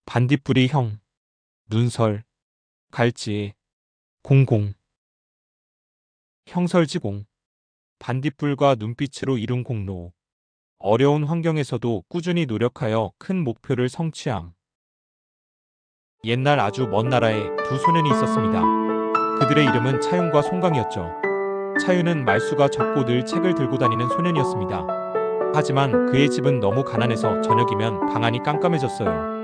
반딧불이 형, 눈설, 갈지, 공공, 형설지공, 반딧불과 눈빛으로 이룬 공로. 어려운 환경에서도 꾸준히 노력하여 큰 목표를 성취함. 옛날 아주 먼 나라에 두 소년이 있었습니다. 그들의 이름은 차윤과 송강이었죠. 차윤은 말수가 적고 늘 책을 들고 다니는 소년이었습니다. 하지만 그의 집은 너무 가난해서 저녁이면 방안이 깜깜해졌어요.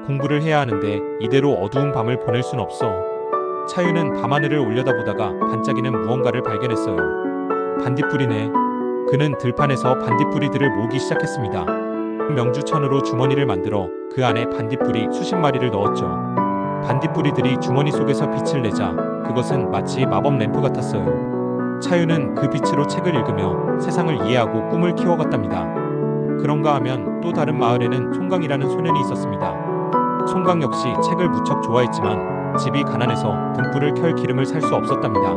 공부를 해야 하는데 이대로 어두운 밤을 보낼 순 없어. 차윤은 밤하늘을 올려다보다가 반짝이는 무언가를 발견했어요. 반딧불이네. 그는 들판에서 반딧불이들을 모으기 시작했습니다. 명주천으로 주머니를 만들어 그 안에 반딧불이 수십 마리를 넣었죠. 반딧불이들이 주머니 속에서 빛을 내자 그것은 마치 마법 램프 같았어요. 차윤은 그 빛으로 책을 읽으며 세상을 이해하고 꿈을 키워갔답니다. 그런가 하면 또 다른 마을에는 송강이라는 소년이 있었습니다. 송강 역시 책을 무척 좋아했지만 집이 가난해서 등불을 켤 기름을 살 수 없었답니다.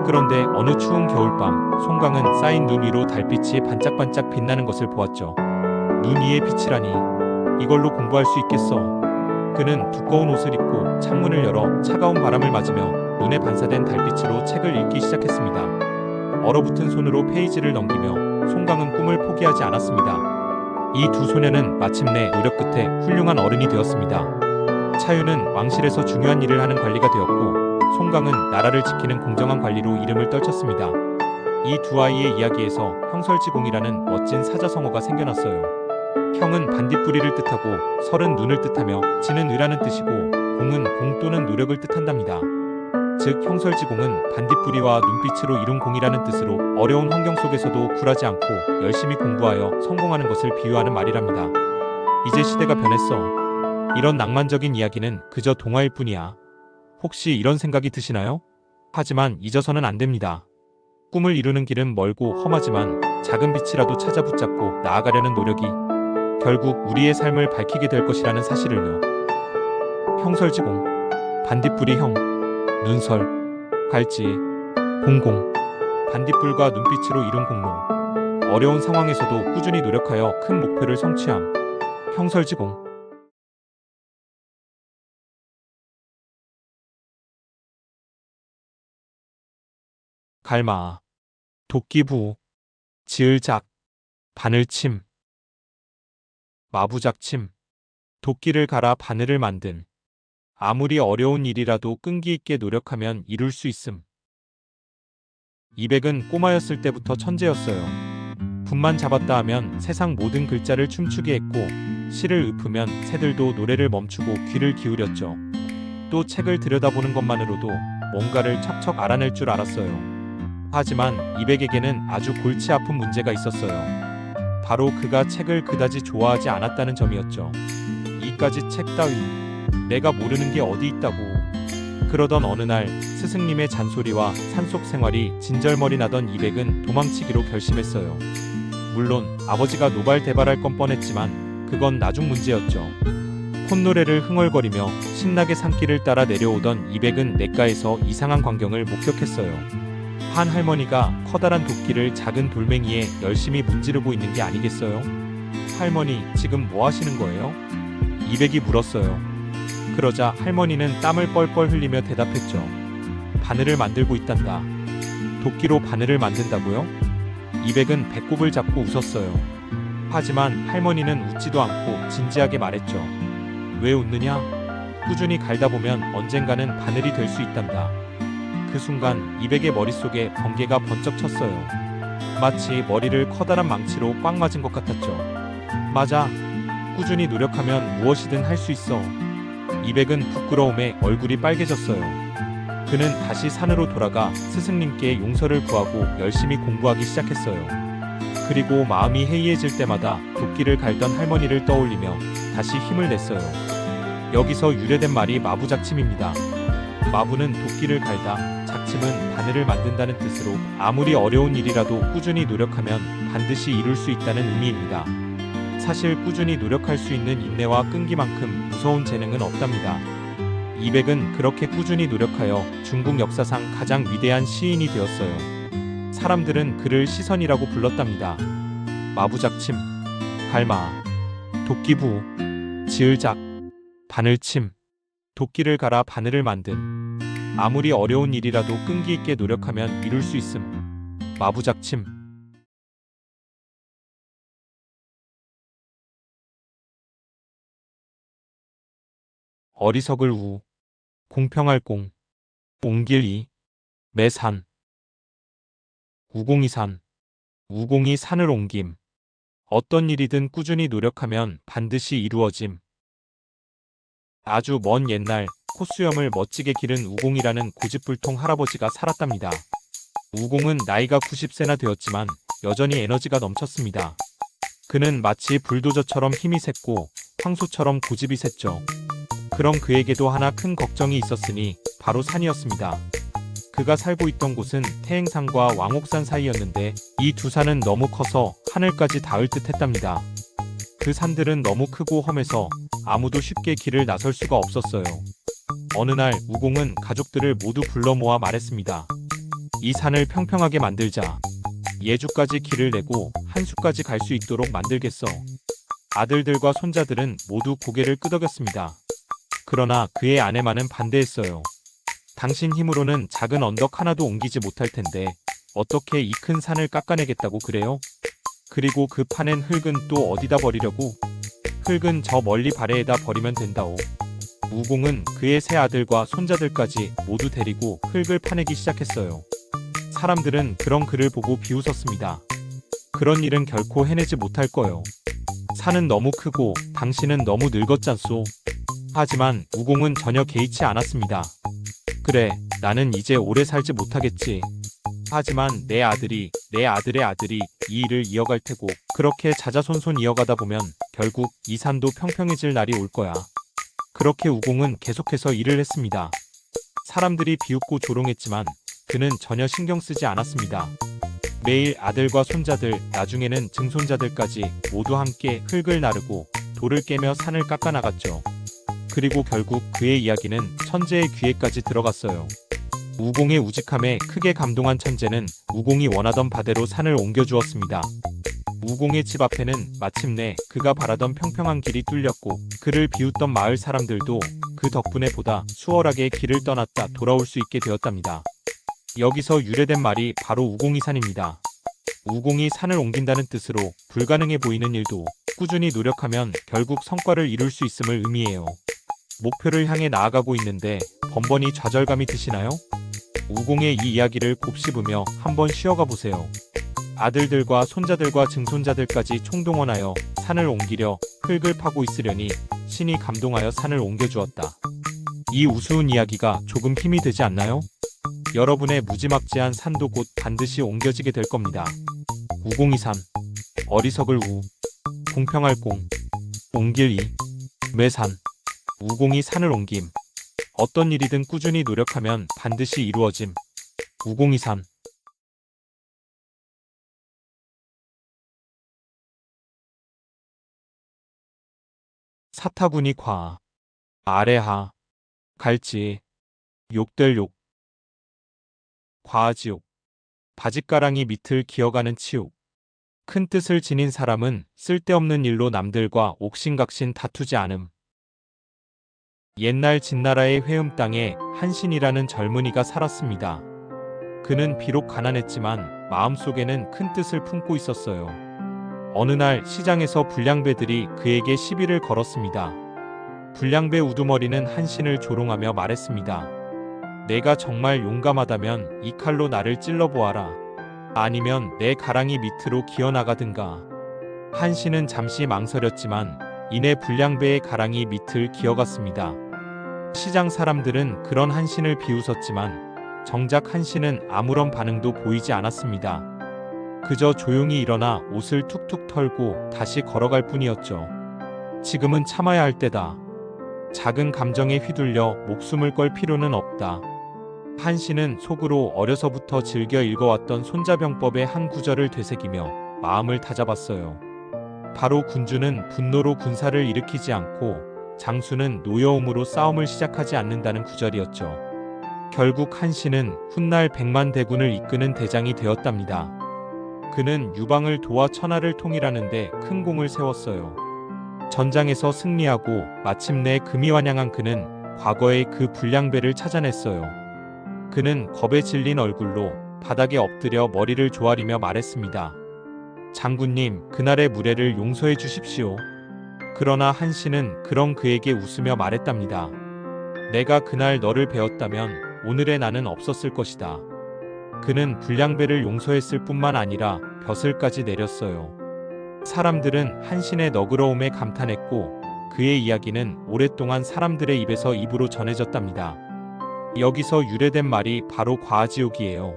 그런데 어느 추운 겨울밤 송강은 쌓인 눈 위로 달빛이 반짝반짝 빛나는 것을 보았죠. 눈 위의 빛이라니 이걸로 공부할 수 있겠어. 그는 두꺼운 옷을 입고 창문을 열어 차가운 바람을 맞으며 눈에 반사된 달빛으로 책을 읽기 시작했습니다. 얼어붙은 손으로 페이지를 넘기며 송강은 꿈을 포기하지 않았습니다. 이 두 소년은 마침내 노력 끝에 훌륭한 어른이 되었습니다. 차윤은 왕실에서 중요한 일을 하는 관리가 되었고 송강은 나라를 지키는 공정한 관리로 이름을 떨쳤습니다. 이 두 아이의 이야기에서 형설지공이라는 멋진 사자성어가 생겨났어요. 형은 반딧불이를 뜻하고 설은 눈을 뜻하며 지는 의라는 뜻이고 공은 공 또는 노력을 뜻한답니다. 즉 형설지공은 반딧불이와 눈빛으로 이룬 공이라는 뜻으로 어려운 환경 속에서도 굴하지 않고 열심히 공부하여 성공하는 것을 비유하는 말이랍니다. 이제 시대가 변했어. 이런 낭만적인 이야기는 그저 동화일 뿐이야. 혹시 이런 생각이 드시나요? 하지만 잊어서는 안 됩니다. 꿈을 이루는 길은 멀고 험하지만 작은 빛이라도 찾아 붙잡고 나아가려는 노력이 결국 우리의 삶을 밝히게 될 것이라는 사실을요. 형설지공, 반딧불이 형, 눈설, 갈지, 공공, 반딧불과 눈빛으로 이룬 공로. 어려운 상황에서도 꾸준히 노력하여 큰 목표를 성취함. 형설지공. 갈마, 도끼부, 지을작, 바늘침, 마부작침, 도끼를 갈아 바늘을 만든. 아무리 어려운 일이라도 끈기 있게 노력하면 이룰 수 있음. 이백은 꼬마였을 때부터 천재였어요. 붓만 잡았다 하면 세상 모든 글자를 춤추게 했고 시를 읊으면 새들도 노래를 멈추고 귀를 기울였죠. 또 책을 들여다보는 것만으로도 뭔가를 척척 알아낼 줄 알았어요. 하지만 이백에게는 아주 골치 아픈 문제가 있었어요. 바로 그가 책을 그다지 좋아하지 않았다는 점이었죠. 이까지 책 따위 내가 모르는 게 어디 있다고. 그러던 어느 날 스승님의 잔소리와 산속 생활이 진절머리 나던 이백은 도망치기로 결심했어요. 물론 아버지가 노발대발할 건 뻔했지만 그건 나중 문제였죠. 콧노래를 흥얼거리며 신나게 산길을 따라 내려오던 이백은 냇가에서 이상한 광경을 목격했어요. 한 할머니가 커다란 도끼를 작은 돌멩이에 열심히 문지르고 있는 게 아니겠어요? 할머니, 지금 뭐 하시는 거예요? 이백이 물었어요. 그러자 할머니는 땀을 뻘뻘 흘리며 대답했죠. 바늘을 만들고 있단다. 도끼로 바늘을 만든다고요? 이백은 배꼽을 잡고 웃었어요. 하지만 할머니는 웃지도 않고 진지하게 말했죠. 왜 웃느냐? 꾸준히 갈다 보면 언젠가는 바늘이 될 수 있단다. 그 순간 이백의 머릿속에 번개가 번쩍 쳤어요. 마치 머리를 커다란 망치로 꽉 맞은 것 같았죠. 맞아. 꾸준히 노력하면 무엇이든 할 수 있어. 이백은 부끄러움에 얼굴이 빨개졌어요. 그는 다시 산으로 돌아가 스승님께 용서를 구하고 열심히 공부하기 시작했어요. 그리고 마음이 해이해질 때마다 도끼를 갈던 할머니를 떠올리며 다시 힘을 냈어요. 여기서 유래된 말이 마부작침입니다. 마부는 도끼를 갈다, 작침은 바늘을 만든다는 뜻으로 아무리 어려운 일이라도 꾸준히 노력하면 반드시 이룰 수 있다는 의미입니다. 사실 꾸준히 노력할 수 있는 인내와 끈기만큼 무서운 재능은 없답니다. 이백은 그렇게 꾸준히 노력하여 중국 역사상 가장 위대한 시인이 되었어요. 사람들은 그를 시선이라고 불렀답니다. 마부작침, 갈마, 도끼부, 지을작, 바늘침, 도끼를 갈아 바늘을 만듦. 아무리 어려운 일이라도 끈기 있게 노력하면 이룰 수 있음. 마부작침. 어리석을 우, 공평할 공, 옹길 이, 매산, 우공이산, 우공이 산을 옮김. 어떤 일이든 꾸준히 노력하면 반드시 이루어짐. 아주 먼 옛날 콧수염을 멋지게 기른 우공이라는 고집불통 할아버지가 살았답니다. 우공은 나이가 90세나 되었지만 여전히 에너지가 넘쳤습니다. 그는 마치 불도저처럼 힘이 셌고 황소처럼 고집이 셌죠. 그럼 그에게도 하나 큰 걱정이 있었으니 바로 산이었습니다. 그가 살고 있던 곳은 태행산과 왕옥산 사이였는데 이 두 산은 너무 커서 하늘까지 닿을 듯 했답니다. 그 산들은 너무 크고 험해서 아무도 쉽게 길을 나설 수가 없었어요. 어느 날 우공은 가족들을 모두 불러 모아 말했습니다. 이 산을 평평하게 만들자. 예주까지 길을 내고 한수까지 갈 수 있도록 만들겠어. 아들들과 손자들은 모두 고개를 끄덕였습니다. 그러나 그의 아내만은 반대했어요. 당신 힘으로는 작은 언덕 하나도 옮기지 못할 텐데 어떻게 이 큰 산을 깎아내겠다고 그래요? 그리고 그 파낸 흙은 또 어디다 버리려고? 흙은 저 멀리 발에에다 버리면 된다오. 우공은 그의 세 아들과 손자들까지 모두 데리고 흙을 파내기 시작했어요. 사람들은 그런 그를 보고 비웃었습니다. 그런 일은 결코 해내지 못할 거요. 산은 너무 크고 당신은 너무 늙었잖소. 하지만 우공은 전혀 개의치 않았습니다. 그래, 나는 이제 오래 살지 못하겠지. 하지만 내 아들이, 내 아들의 아들이 이 일을 이어갈 테고 그렇게 자자손손 이어가다 보면 결국 이 산도 평평해질 날이 올 거야. 그렇게 우공은 계속해서 일을 했습니다. 사람들이 비웃고 조롱했지만 그는 전혀 신경 쓰지 않았습니다. 매일 아들과 손자들, 나중에는 증손자들까지 모두 함께 흙을 나르고 돌을 깨며 산을 깎아나갔죠. 그리고 결국 그의 이야기는 천재의 귀에까지 들어갔어요. 우공의 우직함에 크게 감동한 천재는 우공이 원하던 바대로 산을 옮겨주었습니다. 우공의 집 앞에는 마침내 그가 바라던 평평한 길이 뚫렸고 그를 비웃던 마을 사람들도 그 덕분에 보다 수월하게 길을 떠났다 돌아올 수 있게 되었답니다. 여기서 유래된 말이 바로 우공이산입니다. 우공이 산을 옮긴다는 뜻으로 불가능해 보이는 일도 꾸준히 노력하면 결국 성과를 이룰 수 있음을 의미해요. 목표를 향해 나아가고 있는데 번번이 좌절감이 드시나요? 우공의 이 이야기를 곱씹으며 한번 쉬어가 보세요. 아들들과 손자들과 증손자들까지 총동원하여 산을 옮기려 흙을 파고 있으려니 신이 감동하여 산을 옮겨주었다. 이 우스운 이야기가 조금 힘이 되지 않나요? 여러분의 무지막지한 산도 곧 반드시 옮겨지게 될 겁니다. 우공이산, 어리석을 우, 공평할 공, 옮길 이, 매산, 우공이 산을 옮김. 어떤 일이든 꾸준히 노력하면 반드시 이루어짐. 우공이산. 사타구니 과, 아래하, 갈지, 욕될 욕, 과지욕, 바짓가랑이 밑을 기어가는 치욕. 큰 뜻을 지닌 사람은 쓸데없는 일로 남들과 옥신각신 다투지 않음. 옛날 진나라의 회음 땅에 한신이라는 젊은이가 살았습니다. 그는 비록 가난했지만 마음속에는 큰 뜻을 품고 있었어요. 어느 날 시장에서 불량배들이 그에게 시비를 걸었습니다. 불량배 우두머리는 한신을 조롱하며 말했습니다. 내가 정말 용감하다면 이 칼로 나를 찔러보아라. 아니면 내 가랑이 밑으로 기어나가든가. 한신은 잠시 망설였지만 이내 불량배의 가랑이 밑을 기어갔습니다. 시장 사람들은 그런 한신을 비웃었지만 정작 한신은 아무런 반응도 보이지 않았습니다. 그저 조용히 일어나 옷을 툭툭 털고 다시 걸어갈 뿐이었죠. 지금은 참아야 할 때다. 작은 감정에 휘둘려 목숨을 걸 필요는 없다. 한신은 속으로 어려서부터 즐겨 읽어왔던 손자병법의 한 구절을 되새기며 마음을 다잡았어요. 바로 군주는 분노로 군사를 일으키지 않고 장수는 노여움으로 싸움을 시작하지 않는다는 구절이었죠. 결국 한신은 훗날 100만 대군을 이끄는 대장이 되었답니다. 그는 유방을 도와 천하를 통일하는 데 큰 공을 세웠어요. 전장에서 승리하고 마침내 금이 환영한 그는 과거의 그 불량배를 찾아냈어요. 그는 겁에 질린 얼굴로 바닥에 엎드려 머리를 조아리며 말했습니다. 장군님, 그날의 무례를 용서해 주십시오. 그러나 한씨는 그런 그에게 웃으며 말했답니다. 내가 그날 너를 배웠다면 오늘의 나는 없었을 것이다. 그는 불량배를 용서했을 뿐만 아니라 벼슬까지 내렸어요. 사람들은 한신의 너그러움에 감탄했고 그의 이야기는 오랫동안 사람들의 입에서 입으로 전해졌답니다. 여기서 유래된 말이 바로 과지옥이에요.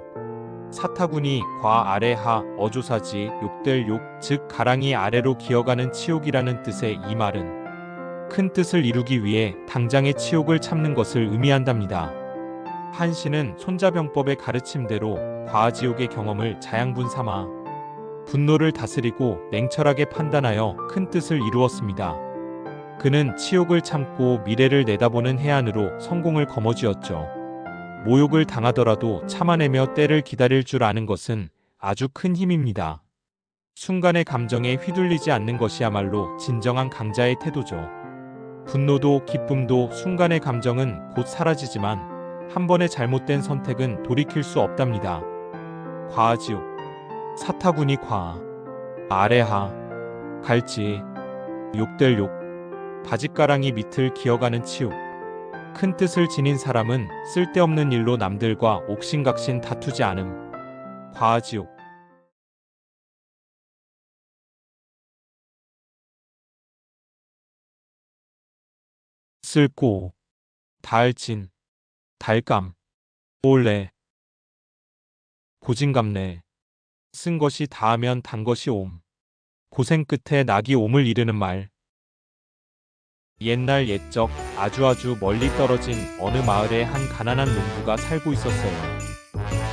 사타구니 과 아래 하 어조사지 욕될 욕, 즉 가랑이 아래로 기어가는 치욕이라는 뜻의 이 말은 큰 뜻을 이루기 위해 당장의 치욕을 참는 것을 의미한답니다. 한씨는 손자병법의 가르침대로 과지옥의 경험을 자양분 삼아 분노를 다스리고 냉철하게 판단하여 큰 뜻을 이루었습니다. 그는 치욕을 참고 미래를 내다보는 해안으로 성공을 거머쥐었죠. 모욕을 당하더라도 참아내며 때를 기다릴 줄 아는 것은 아주 큰 힘입니다. 순간의 감정에 휘둘리지 않는 것이야말로 진정한 강자의 태도죠. 분노도 기쁨도 순간의 감정은 곧 사라지지만 한 번의 잘못된 선택은 돌이킬 수 없답니다. 과지옥, 사타구니 과, 아래하, 갈지, 욕될 욕, 바짓가랑이 밑을 기어가는 치욕. 큰 뜻을 지닌 사람은 쓸데없는 일로 남들과 옥신각신 다투지 않음. 과지옥. 쓸고, 다할진, 달감, 올래, 고진감래. 쓴 것이 다하면 단 것이 옴. 고생 끝에 낙이 옴을 이르는 말. 옛날 옛적 아주 멀리 떨어진 어느 마을에 한 가난한 농부가 살고 있었어요.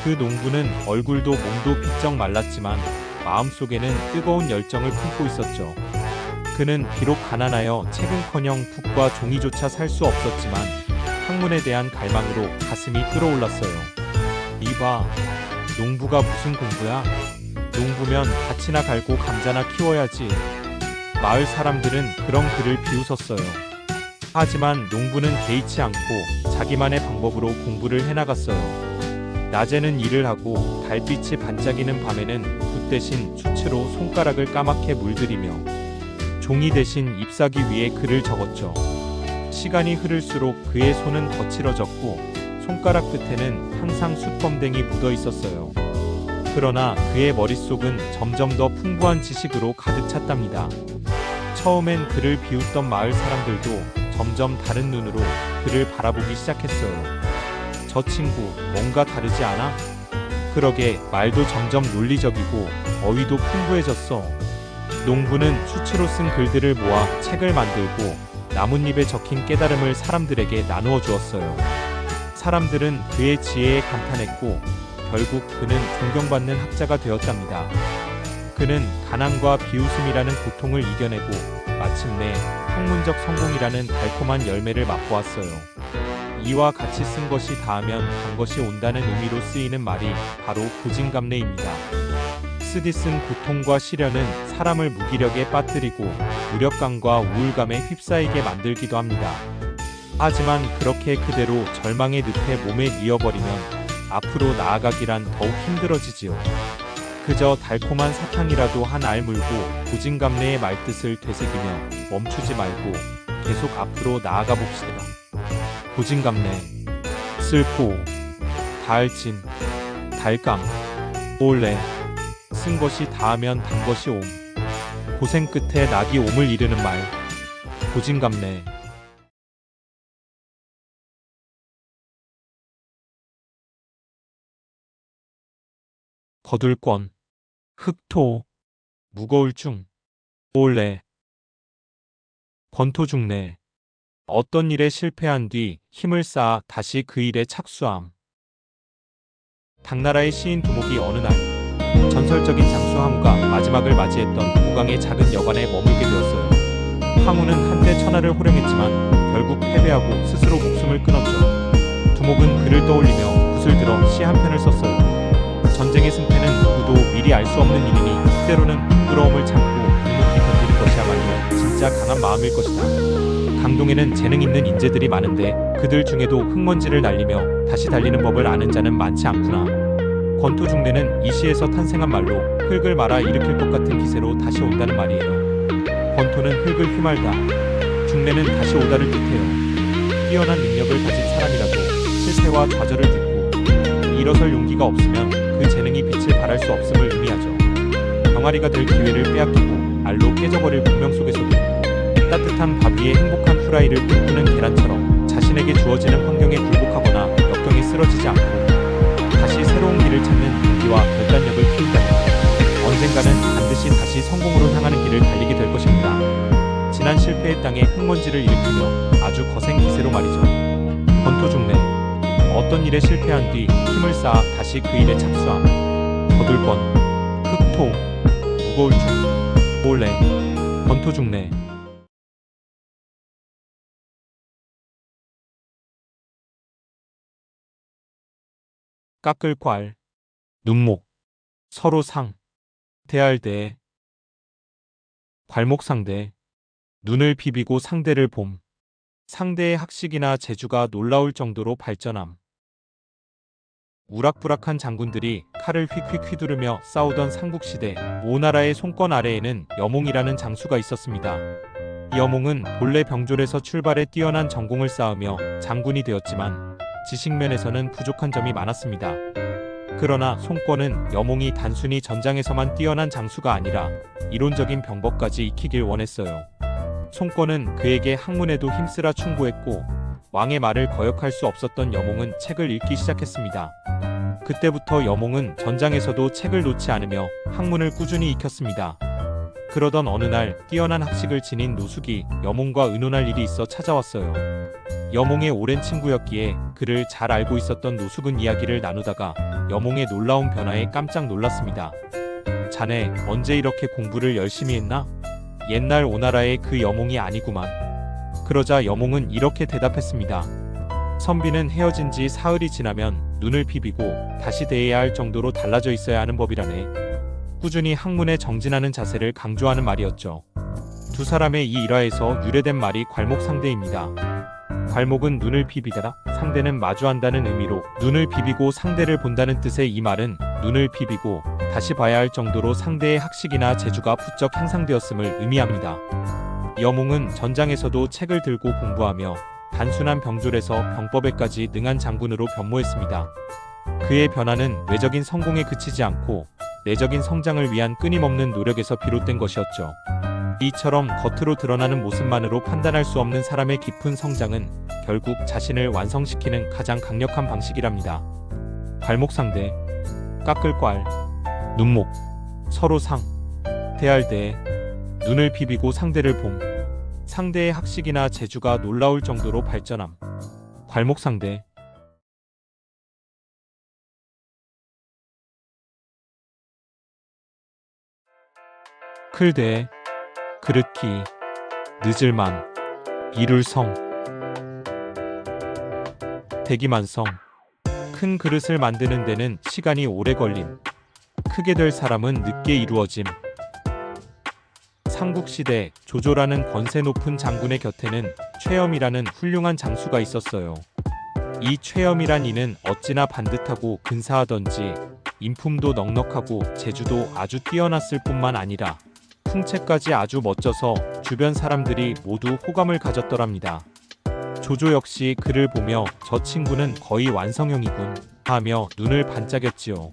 그 농부는 얼굴도 몸도 비쩍 말랐지만 마음속에는 뜨거운 열정을 품고 있었죠. 그는 비록 가난하여 책은커녕 붓과 종이조차 살 수 없었지만 학문에 대한 갈망으로 가슴이 끓어올랐어요. 이봐, 농부가 무슨 공부야? 농부면 밭이나 갈고 감자나 키워야지. 마을 사람들은 그런 그를 비웃었어요. 하지만 농부는 개의치 않고 자기만의 방법으로 공부를 해나갔어요. 낮에는 일을 하고 달빛이 반짝이는 밤에는 붓 대신 수치로 손가락을 까맣게 물들이며 종이 대신 잎사귀 위에 글을 적었죠. 시간이 흐를수록 그의 손은 거칠어졌고 손가락 끝에는 항상 숯범댕이 묻어 있었어요. 그러나 그의 머릿속은 점점 더 풍부한 지식으로 가득 찼답니다. 처음엔 그를 비웃던 마을 사람들도 점점 다른 눈으로 그를 바라보기 시작했어요. 저 친구 뭔가 다르지 않아? 그러게 말도 점점 논리적이고 어휘도 풍부해졌어. 농부는 수치로 쓴 글들을 모아 책을 만들고 나뭇잎에 적힌 깨달음을 사람들에게 나누어 주었어요. 사람들은 그의 지혜에 감탄했고 결국 그는 존경받는 학자가 되었답니다. 그는 가난과 비웃음이라는 고통을 이겨내고 마침내 학문적 성공이라는 달콤한 열매를 맛보았어요. 이와 같이 쓴 것이 다하면 단 것이 온다는 의미로 쓰이는 말이 바로 고진감래입니다. 쓰디쓴 고통과 시련은 사람을 무기력에 빠뜨리고 무력감과 우울감에 휩싸이게 만들기도 합니다. 하지만 그렇게 그대로 절망의 늪에 몸에 미어버리면 앞으로 나아가기란 더욱 힘들어지지요. 그저 달콤한 사탕이라도 한 알 물고 고진감래의 말뜻을 되새기며 멈추지 말고 계속 앞으로 나아가 봅시다. 고진감래, 쓸고, 다할진, 달감, 올래. 쓴 것이 다하면 단 것이 옴. 고생 끝에 낙이 옴을 이르는 말. 고진감래. 거둘권, 흑토, 무거울 중, 올래, 권토중래. 어떤 일에 실패한 뒤 힘을 쌓아 다시 그 일에 착수함. 당나라의 시인 두목이 어느 날 전설적인 장수 항우가 마지막을 맞이했던 고강의 작은 여관에 머물게 되었어요. 항우는 한데 천하를 호령했지만 결국 패배하고 스스로 목숨을 끊었죠. 두목은 그를 떠올리며 붓을 들어 시 한 편을 썼어요. 전쟁의 승패는 누구도 미리 알 수 없는 일이니 때로는 부끄러움을 참고 묵묵히 견디는 것이야말로 진짜 진짜 강한 마음일 것이다. 강동에는 재능 있는 인재들이 많은데 그들 중에도 흙먼지를 날리며 다시 달리는 법을 아는 자는 많지 않구나. 권토중래는 이 시에서 탄생한 말로 흙을 말아 일으킬 것 같은 기세로 다시 온다는 말이에요. 권토는 흙을 휘말다, 중래는 다시 오다를 뜻해요. 뛰어난 능력을 가진 사람이라도 실패와 좌절을 딛고 일어설 용기가 없으면 그 재능이 빛을 발할 수 없음을 의미하죠. 병아리가 될 기회를 빼앗기고 알로 깨져버릴 운명 속에서도 따뜻한 밥 위에 행복한 후라이를 꿈꾸는 계란처럼 자신에게 주어지는 환경에 굴복하거나 역경에 쓰러지지 않고 다시 새로운 길을 찾는 용기와 결단력을 키운다면 언젠가는 반드시 다시 성공으로 향하는 길을 달리게 될 것입니다. 지난 실패의 땅에 흙먼지를 일으키며 아주 거센 기세로 말이죠. 권토중래. 어떤 일에 실패한 뒤 힘을 쌓아 다시 그 일에 착수함. 거둘권, 흑토, 무거울 줄, 몰래. 권토중래. 깎을 괄, 눈목, 서로 상, 대할 대, 괄목상대, 눈을 비비고 상대를 봄, 상대의 학식이나 재주가 놀라울 정도로 발전함. 우락부락한 장군들이 칼을 휙휙 휘두르며 싸우던 삼국시대 오나라의 손권 아래에는 여몽이라는 장수가 있었습니다. 여몽은 본래 병졸에서 출발해 뛰어난 전공을 쌓으며 장군이 되었지만 지식면에서는 부족한 점이 많았습니다. 그러나 손권은 여몽이 단순히 전장에서만 뛰어난 장수가 아니라 이론적인 병법까지 익히길 원했어요. 손권은 그에게 학문에도 힘쓰라 충고했고 왕의 말을 거역할 수 없었던 여몽은 책을 읽기 시작했습니다. 그때부터 여몽은 전장에서도 책을 놓지 않으며 학문을 꾸준히 익혔습니다. 그러던 어느 날 뛰어난 학식을 지닌 노숙이 여몽과 의논할 일이 있어 찾아왔어요. 여몽의 오랜 친구였기에 그를 잘 알고 있었던 노숙은 이야기를 나누다가 여몽의 놀라운 변화에 깜짝 놀랐습니다. 자네 언제 이렇게 공부를 열심히 했나? 옛날 오나라의 그 여몽이 아니구만. 그러자 여몽은 이렇게 대답했습니다. 선비는 헤어진 지 사흘이 지나면 눈을 비비고 다시 대해야 할 정도로 달라져 있어야 하는 법이라네. 꾸준히 학문에 정진하는 자세를 강조하는 말이었죠. 두 사람의 이 일화에서 유래된 말이 괄목상대입니다. 괄목은 눈을 비비다, 상대는 마주한다는 의미로 눈을 비비고 상대를 본다는 뜻의 이 말은 눈을 비비고 다시 봐야 할 정도로 상대의 학식이나 재주가 부쩍 향상되었음을 의미합니다. 여몽은 전장에서도 책을 들고 공부하며 단순한 병졸에서 병법에까지 능한 장군으로 변모했습니다. 그의 변화는 외적인 성공에 그치지 않고 내적인 성장을 위한 끊임없는 노력에서 비롯된 것이었죠. 이처럼 겉으로 드러나는 모습만으로 판단할 수 없는 사람의 깊은 성장은 결국 자신을 완성시키는 가장 강력한 방식이랍니다. 괄목상대, 깎을 괄, 눈목, 서로 상, 대할 대, 눈을 비비고 상대를 봄, 상대의 학식이나 재주가 놀라울 정도로 발전함. 괄목상대. 클대, 그릇기, 늦을만, 이룰성, 대기만성. 큰 그릇을 만드는 데는 시간이 오래 걸림. 크게 될 사람은 늦게 이루어짐. 삼국시대 조조라는 권세 높은 장군의 곁에는 최염이라는 훌륭한 장수가 있었어요. 이 최염이란 이는 어찌나 반듯하고 근사하던지 인품도 넉넉하고 재주도 아주 뛰어났을 뿐만 아니라 풍채까지 아주 멋져서 주변 사람들이 모두 호감을 가졌더랍니다. 조조 역시 그를 보며 저 친구는 거의 완성형이군 하며 눈을 반짝였지요.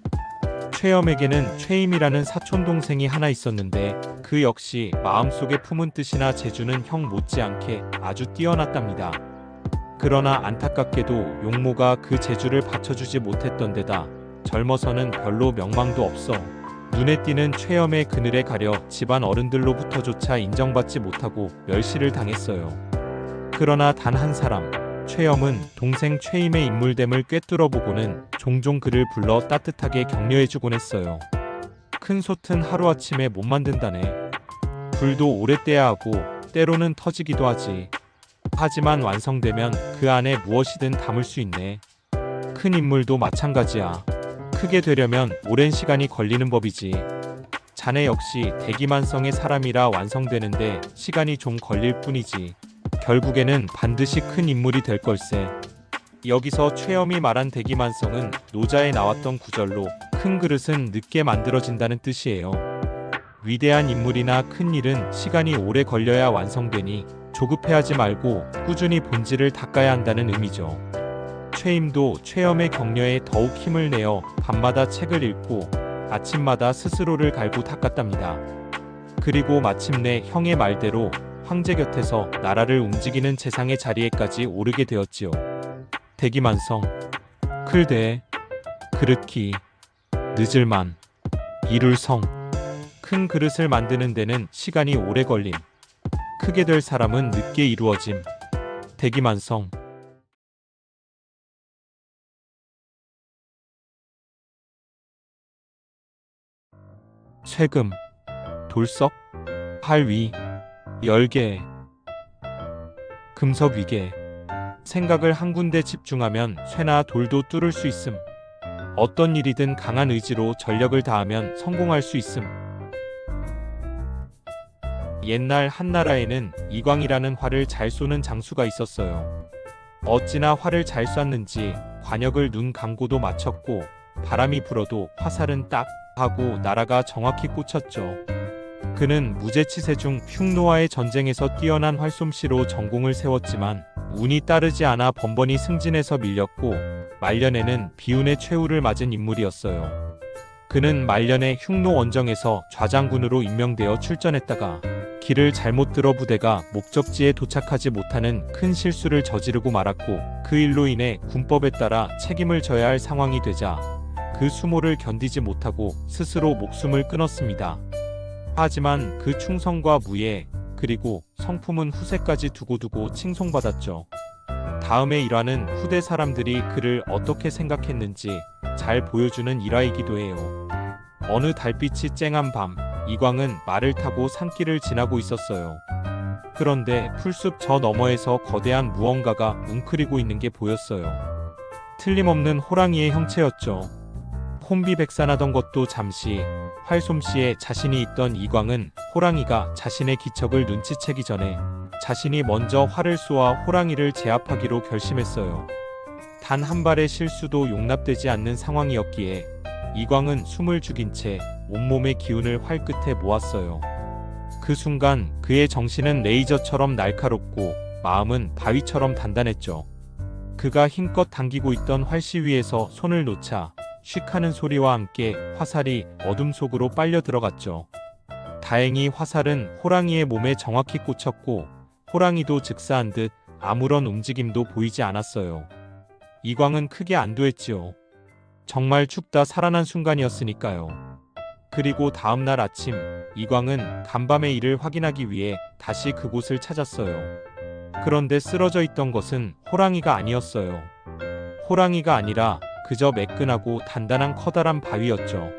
최염에게는 최임이라는 사촌동생이 하나 있었는데 그 역시 마음속에 품은 뜻이나 재주는 형 못지않게 아주 뛰어났답니다. 그러나 안타깝게도 용모가 그 재주를 받쳐주지 못했던 데다 젊어서는 별로 명망도 없어 눈에 띄는 최염의 그늘에 가려 집안 어른들로부터조차 인정받지 못하고 멸시를 당했어요. 그러나 단 한 사람, 최염은 동생 최임의 인물됨을 꿰뚫어보고는 종종 그를 불러 따뜻하게 격려해주곤 했어요. 큰 솥은 하루아침에 못 만든다네. 불도 오래 떼야 하고 때로는 터지기도 하지. 하지만 완성되면 그 안에 무엇이든 담을 수 있네. 큰 인물도 마찬가지야. 크게 되려면 오랜 시간이 걸리는 법이지. 자네 역시 대기만성의 사람이라 완성되는데 시간이 좀 걸릴 뿐이지. 결국에는 반드시 큰 인물이 될 걸세. 여기서 최엄이 말한 대기만성은 노자에 나왔던 구절로 큰 그릇은 늦게 만들어진다는 뜻이에요. 위대한 인물이나 큰 일은 시간이 오래 걸려야 완성되니 조급해하지 말고 꾸준히 본질을 닦아야 한다는 의미죠. 최임도 최엄의 격려에 더욱 힘을 내어 밤마다 책을 읽고 아침마다 스스로를 갈고 닦았답니다. 그리고 마침내 형의 말대로 황제 곁에서 나라를 움직이는 재상의 자리에까지 오르게 되었지요. 대기만성, 클대, 그릇기, 늦을만, 이룰성. 큰 그릇을 만드는 데는 시간이 오래 걸림. 크게 될 사람은 늦게 이루어짐. 대기만성. 쇠금, 돌석, 활위, 열개, 금석 위계. 생각을 한 군데 집중하면 쇠나 돌도 뚫을 수 있음. 어떤 일이든 강한 의지로 전력을 다하면 성공할 수 있음. 옛날 한나라에는 이광이라는 활을 잘 쏘는 장수가 있었어요. 어찌나 활을 잘 쐈는지 관역을 눈 감고도 맞췄고 바람이 불어도 화살은 딱 하고 나라가 정확히 꽂혔죠. 그는 무제치세 중 흉노와의 전쟁에서 뛰어난 활솜씨로 전공을 세웠지만 운이 따르지 않아 번번이 승진에서 밀렸고 말년에는 비운의 최후를 맞은 인물이었어요. 그는 말년에 흉노 원정에서 좌장군으로 임명되어 출전했다가 길을 잘못 들어 부대가 목적지에 도착하지 못하는 큰 실수를 저지르고 말았고 그 일로 인해 군법에 따라 책임을 져야 할 상황이 되자 그 수모를 견디지 못하고 스스로 목숨을 끊었습니다. 하지만 그 충성과 무예 그리고 성품은 후세까지 두고두고 칭송받았죠. 다음의 일화는 후대 사람들이 그를 어떻게 생각했는지 잘 보여주는 일화이기도 해요. 어느 달빛이 쨍한 밤, 이광은 말을 타고 산길을 지나고 있었어요. 그런데 풀숲 저 너머에서 거대한 무언가가 웅크리고 있는 게 보였어요. 틀림없는 호랑이의 형체였죠. 혼비백산하던 것도 잠시, 활솜씨에 자신이 있던 이광은 호랑이가 자신의 기척을 눈치채기 전에 자신이 먼저 활을 쏘아 호랑이를 제압하기로 결심했어요. 단 한 발의 실수도 용납되지 않는 상황이었기에 이광은 숨을 죽인 채 온몸의 기운을 활 끝에 모았어요. 그 순간 그의 정신은 레이저처럼 날카롭고 마음은 바위처럼 단단했죠. 그가 힘껏 당기고 있던 활시 위에서 손을 놓자 쉭 하는 소리와 함께 화살이 어둠 속으로 빨려 들어갔죠. 다행히 화살은 호랑이의 몸에 정확히 꽂혔고 호랑이도 즉사한 듯 아무런 움직임도 보이지 않았어요. 이광은 크게 안도했지요. 정말 죽다 살아난 순간이었으니까요. 그리고 다음날 아침 이광은 간밤의 일을 확인하기 위해 다시 그곳을 찾았어요. 그런데 쓰러져 있던 것은 호랑이가 아니었어요. 호랑이가 아니라 그저 매끈하고 단단한 커다란 바위였죠.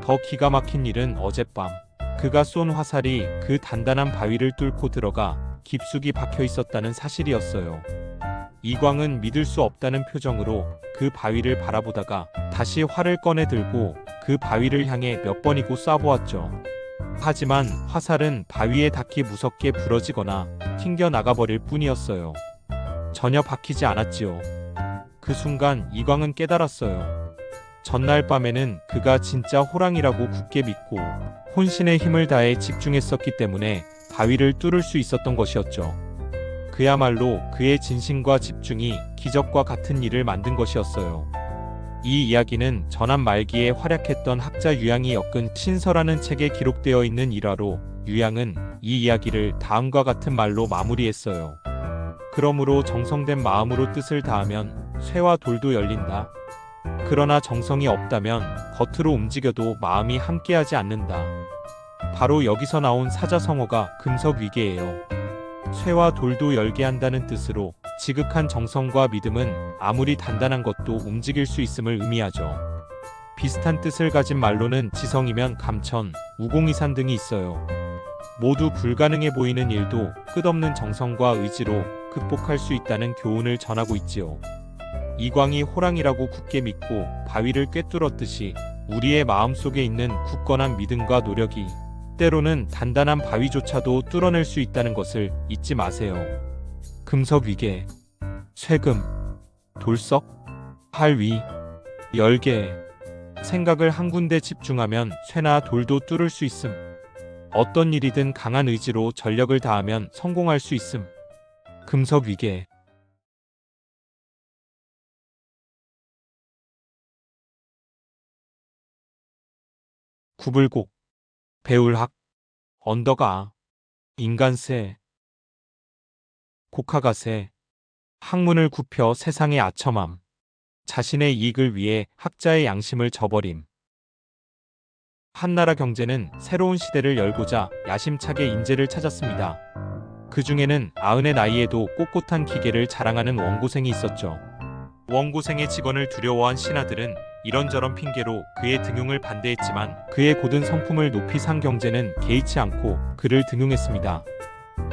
더 기가 막힌 일은 어젯밤 그가 쏜 화살이 그 단단한 바위를 뚫고 들어가 깊숙이 박혀 있었다는 사실이었어요. 이광은 믿을 수 없다는 표정으로 그 바위를 바라보다가 다시 활을 꺼내 들고 그 바위를 향해 몇 번이고 쏴보았죠. 하지만 화살은 바위에 닿기 무섭게 부러지거나 튕겨 나가버릴 뿐이었어요. 전혀 박히지 않았지요. 그 순간 이광은 깨달았어요. 전날 밤에는 그가 진짜 호랑이라고 굳게 믿고 혼신의 힘을 다해 집중했었기 때문에 바위를 뚫을 수 있었던 것이었죠. 그야말로 그의 진심과 집중이 기적과 같은 일을 만든 것이었어요. 이 이야기는 전한 말기에 활약했던 학자 유양이 엮은 신서라는 책에 기록되어 있는 일화로 유양은 이 이야기를 다음과 같은 말로 마무리했어요. 그러므로 정성된 마음으로 뜻을 다하면 쇠와 돌도 열린다. 그러나 정성이 없다면 겉으로 움직여도 마음이 함께하지 않는다. 바로 여기서 나온 사자성어가 금석위계예요. 쇠와 돌도 열게 한다는 뜻으로 지극한 정성과 믿음은 아무리 단단한 것도 움직일 수 있음을 의미하죠. 비슷한 뜻을 가진 말로는 지성이면 감천, 우공이산 등이 있어요. 모두 불가능해 보이는 일도 끝없는 정성과 의지로 극복할 수 있다는 교훈을 전하고 있지요. 이광이 호랑이라고 굳게 믿고 바위를 꿰뚫었듯이 우리의 마음속에 있는 굳건한 믿음과 노력이 때로는 단단한 바위조차도 뚫어낼 수 있다는 것을 잊지 마세요. 금석 위계, 쇠금, 돌석, 활 위, 열개. 생각을 한 군데 집중하면 쇠나 돌도 뚫을 수 있음. 어떤 일이든 강한 의지로 전력을 다하면 성공할 수 있음. 금석 위계. 구불곡, 배울학, 언더가, 인간세, 곡하가세. 학문을 굽혀 세상의 아첨함. 자신의 이익을 위해 학자의 양심을 저버림. 한나라 경제는 새로운 시대를 열고자 야심차게 인재를 찾았습니다. 그 중에는 90의 나이에도 꼿꼿한 기계를 자랑하는 원고생이 있었죠. 원고생의 직원을 두려워한 신하들은 이런저런 핑계로 그의 등용을 반대했지만 그의 고든 성품을 높이 산 경제는 개의치 않고 그를 등용했습니다.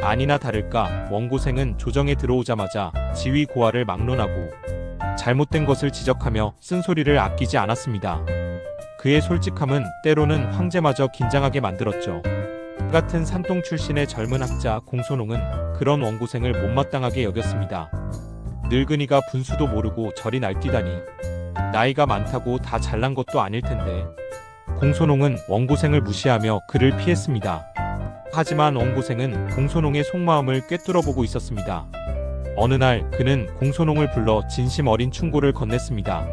아니나 다를까 원고생은 조정에 들어오자마자 지위 고하를 막론하고 잘못된 것을 지적하며 쓴소리를 아끼지 않았습니다. 그의 솔직함은 때로는 황제마저 긴장하게 만들었죠. 같은 산동 출신의 젊은 학자 공손홍은 그런 원고생을 못마땅하게 여겼습니다. 늙은이가 분수도 모르고 저리 날뛰다니. 나이가 많다고 다 잘난 것도 아닐 텐데. 공손홍은 원고생을 무시하며 그를 피했습니다. 하지만 원고생은 공손홍의 속마음을 꿰뚫어보고 있었습니다. 어느 날 그는 공손홍을 불러 진심 어린 충고를 건넸습니다.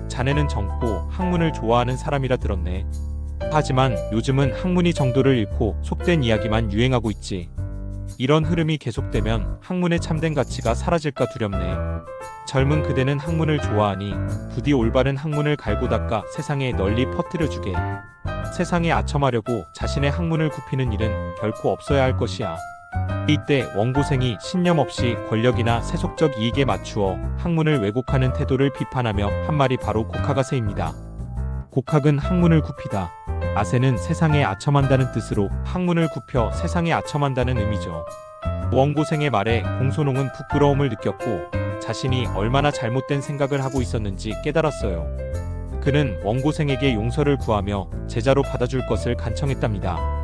자네는 젊고 학문을 좋아하는 사람이라 들었네. 하지만 요즘은 학문이 정도를 잃고 속된 이야기만 유행하고 있지. 이런 흐름이 계속되면 학문의 참된 가치가 사라질까 두렵네. 젊은 그대는 학문을 좋아하니 부디 올바른 학문을 갈고 닦아 세상에 널리 퍼뜨려주게. 세상에 아첨하려고 자신의 학문을 굽히는 일은 결코 없어야 할 것이야. 이때 원고생이 신념 없이 권력이나 세속적 이익에 맞추어 학문을 왜곡하는 태도를 비판하며 한 말이 바로 곡하가세입니다. 곡학은 학문을 굽히다. 아세는 세상에 아첨한다는 뜻으로 학문을 굽혀 세상에 아첨한다는 의미죠. 원고생의 말에 공손홍은 부끄러움을 느꼈고 자신이 얼마나 잘못된 생각을 하고 있었는지 깨달았어요. 그는 원고생에게 용서를 구하며 제자로 받아줄 것을 간청했답니다.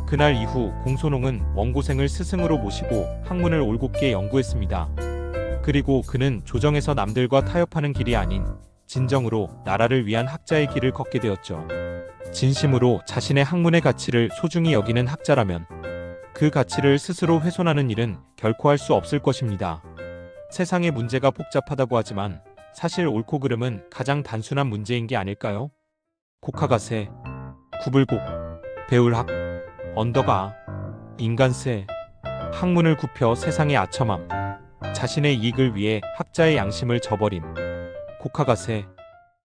그날 이후 공손홍은 원고생을 스승으로 모시고 학문을 올곧게 연구했습니다. 그리고 그는 조정에서 남들과 타협하는 길이 아닌 진정으로 나라를 위한 학자의 길을 걷게 되었죠. 진심으로 자신의 학문의 가치를 소중히 여기는 학자라면 그 가치를 스스로 훼손하는 일은 결코 할 수 없을 것입니다. 세상의 문제가 복잡하다고 하지만 사실 옳고 그름은 가장 단순한 문제인 게 아닐까요? 곡하가세, 구불곡, 배울학, 언더가, 인간세. 학문을 굽혀 세상의 아첨함. 자신의 이익을 위해 학자의 양심을 저버림. 곡하가세.